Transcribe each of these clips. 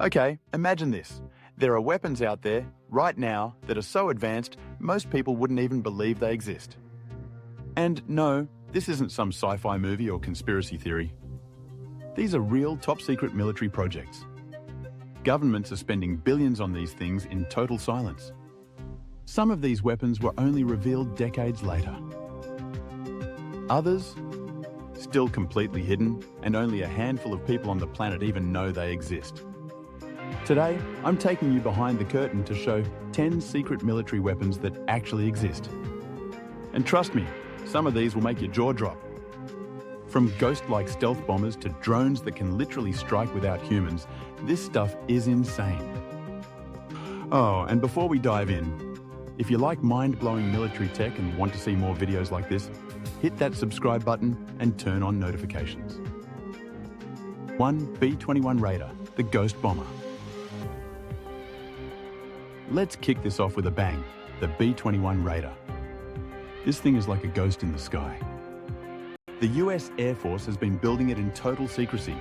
Okay, imagine this. There are weapons out there, right now, that are so advanced, most people wouldn't even believe they exist. And no, this isn't some sci-fi movie or conspiracy theory. These are real top-secret military projects. Governments are spending billions on these things in total silence. Some of these weapons were only revealed decades later. Others, still completely hidden, and only a handful of people on the planet even know they exist. Today, I'm taking you behind the curtain to show 10 secret military weapons that actually exist. And trust me, some of these will make your jaw drop. From ghost-like stealth bombers to drones that can literally strike without humans, this stuff is insane. Oh, and before we dive in, if you like mind-blowing military tech and want to see more videos like this, hit that subscribe button and turn on notifications. 1. B-21 Raider, the Ghost Bomber. Let's kick this off with a bang, the B-21 Raider. This thing is like a ghost in the sky. The US Air Force has been building it in total secrecy.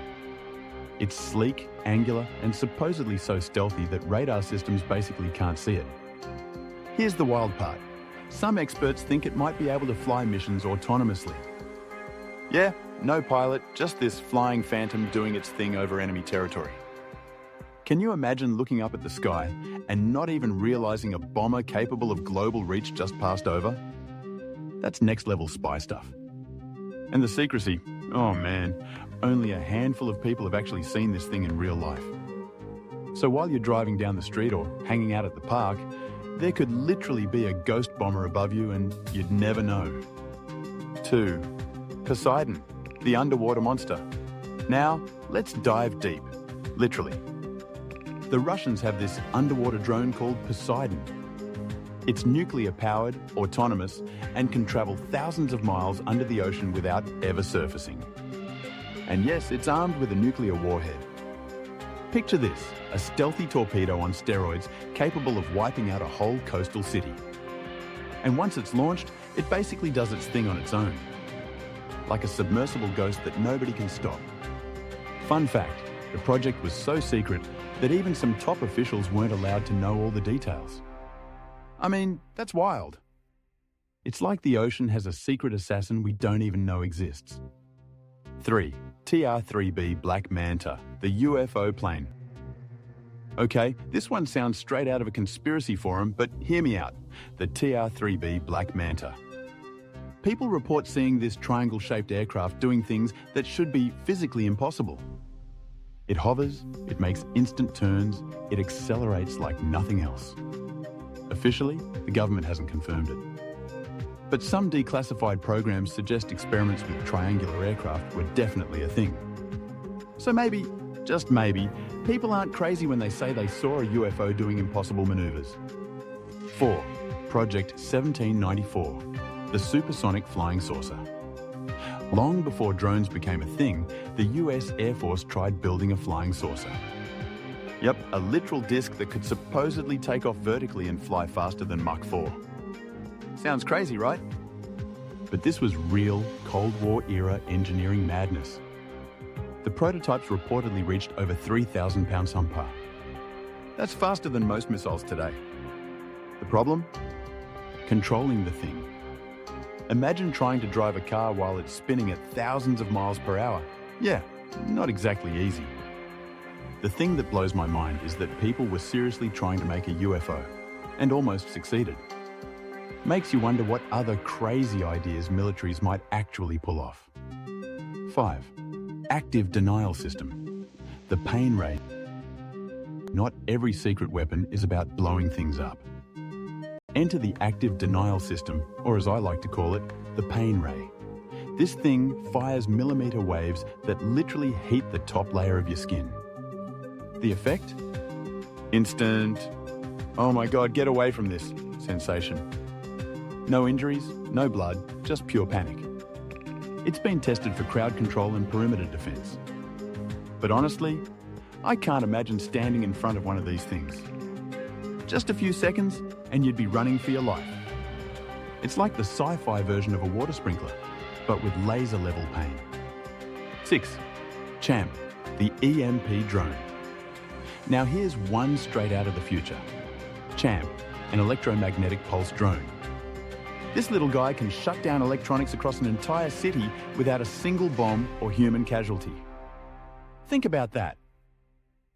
It's sleek, angular, and supposedly so stealthy that radar systems basically can't see it. Here's the wild part. Some experts think it might be able to fly missions autonomously. Yeah, no pilot, just this flying phantom doing its thing over enemy territory. Can you imagine looking up at the sky and not even realizing a bomber capable of global reach just passed over? That's next-level spy stuff. And the secrecy, oh man, only a handful of people have actually seen this thing in real life. So while you're driving down the street or hanging out at the park, there could literally be a ghost bomber above you and you'd never know. 2. Poseidon, the underwater monster. Now, let's dive deep, literally. The Russians have this underwater drone called Poseidon. It's nuclear-powered, autonomous, and can travel thousands of miles under the ocean without ever surfacing. And yes, it's armed with a nuclear warhead. Picture this, a stealthy torpedo on steroids capable of wiping out a whole coastal city. And once it's launched, it basically does its thing on its own. Like a submersible ghost that nobody can stop. Fun fact, the project was so secret that even some top officials weren't allowed to know all the details. I mean, that's wild. It's like the ocean has a secret assassin we don't even know exists. 3. TR-3B Black Manta, the UFO plane. Okay, this one sounds straight out of a conspiracy forum, but hear me out. The TR-3B Black Manta. People report seeing this triangle-shaped aircraft doing things that should be physically impossible. It hovers, it makes instant turns, it accelerates like nothing else. Officially, the government hasn't confirmed it. But some declassified programs suggest experiments with triangular aircraft were definitely a thing. So maybe, just maybe, people aren't crazy when they say they saw a UFO doing impossible maneuvers. 4. Project 1794, the Supersonic Flying Saucer. Long before drones became a thing, the US Air Force tried building a flying saucer. Yep, a literal disc that could supposedly take off vertically and fly faster than Mach 4. Sounds crazy, right? But this was real Cold War-era engineering madness. The prototypes reportedly reached over 3,000 pounds-per. That's faster than most missiles today. The problem? Controlling the thing. Imagine trying to drive a car while it's spinning at thousands of miles per hour. Yeah, not exactly easy. The thing that blows my mind is that people were seriously trying to make a UFO, and almost succeeded. Makes you wonder what other crazy ideas militaries might actually pull off. 5. Active denial system. The pain ray. Not every secret weapon is about blowing things up. Enter the active denial system, or as I like to call it, the pain ray. This thing fires millimeter waves that literally heat the top layer of your skin. The effect? Instant, oh my God, get away from this sensation. No injuries, no blood, just pure panic. It's been tested for crowd control and perimeter defense. But honestly, I can't imagine standing in front of one of these things. Just a few seconds and you'd be running for your life. It's like the sci-fi version of a water sprinkler, but with laser-level pain. 6. Champ, the EMP Drone. Now here's one straight out of the future. Champ, an electromagnetic pulse drone. This little guy can shut down electronics across an entire city without a single bomb or human casualty. Think about that.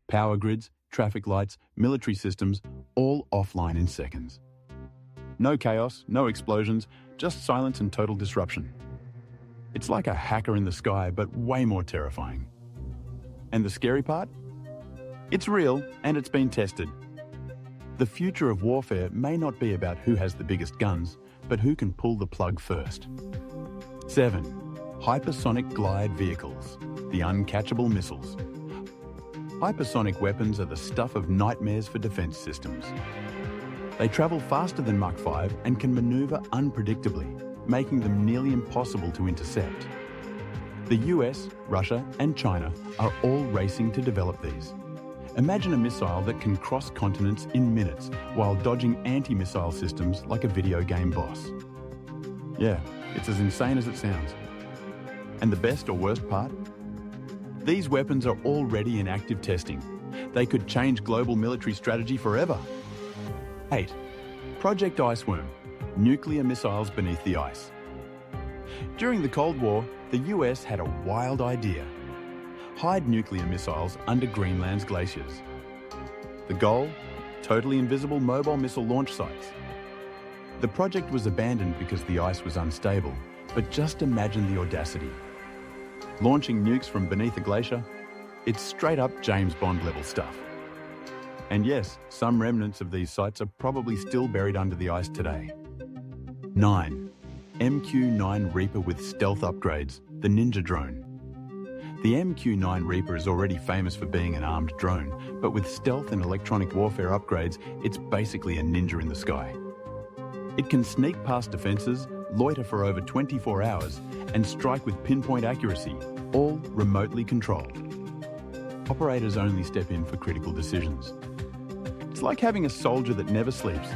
Power grids, traffic lights, military systems, all offline in seconds. No chaos, no explosions, just silence and total disruption. It's like a hacker in the sky, but way more terrifying. And the scary part? It's real and it's been tested. The future of warfare may not be about who has the biggest guns, but who can pull the plug first. 7. Hypersonic glide vehicles, the uncatchable missiles. Hypersonic weapons are the stuff of nightmares for defense systems. They travel faster than Mach 5 and can maneuver unpredictably, making them nearly impossible to intercept. The US, Russia, and China are all racing to develop these. Imagine a missile that can cross continents in minutes while dodging anti-missile systems like a video game boss. Yeah, it's as insane as it sounds. And the best or worst part? These weapons are already in active testing. They could change global military strategy forever. 8. Project Iceworm, nuclear missiles beneath the ice. During the Cold War, the US had a wild idea. Hide nuclear missiles under Greenland's glaciers. The goal? Totally invisible mobile missile launch sites. The project was abandoned because the ice was unstable, but just imagine the audacity. Launching nukes from beneath a glacier? It's straight up James Bond level stuff. And yes, some remnants of these sites are probably still buried under the ice today. 9. MQ-9 Reaper with stealth upgrades, the Ninja Drone. The MQ-9 Reaper is already famous for being an armed drone, but with stealth and electronic warfare upgrades, it's basically a ninja in the sky. It can sneak past defenses, loiter for over 24 hours, and strike with pinpoint accuracy, all remotely controlled. Operators only step in for critical decisions. It's like having a soldier that never sleeps,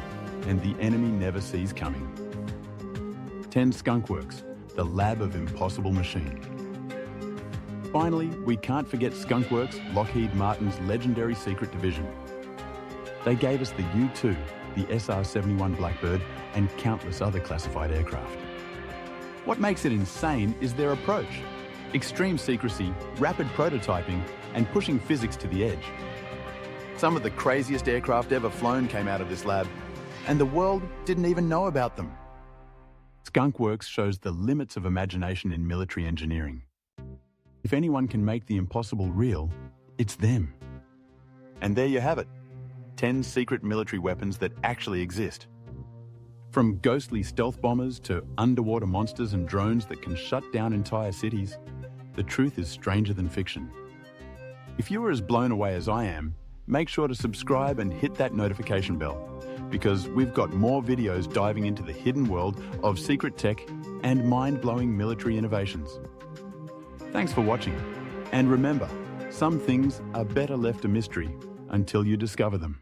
and the enemy never sees coming. 10. Skunk Works, the lab of impossible machine. Finally, we can't forget Skunk Works, Lockheed Martin's legendary secret division. They gave us the U-2, the SR-71 Blackbird, and countless other classified aircraft. What makes it insane is their approach. Extreme secrecy, rapid prototyping, and pushing physics to the edge. Some of the craziest aircraft ever flown came out of this lab, and the world didn't even know about them. Skunk Works shows the limits of imagination in military engineering. If anyone can make the impossible real, it's them. And there you have it, 10 secret military weapons that actually exist. From ghostly stealth bombers to underwater monsters and drones that can shut down entire cities, the truth is stranger than fiction. If you were as blown away as I am, make sure to subscribe and hit that notification bell, because we've got more videos diving into the hidden world of secret tech and mind-blowing military innovations. Thanks for watching, and remember, some things are better left a mystery until you discover them.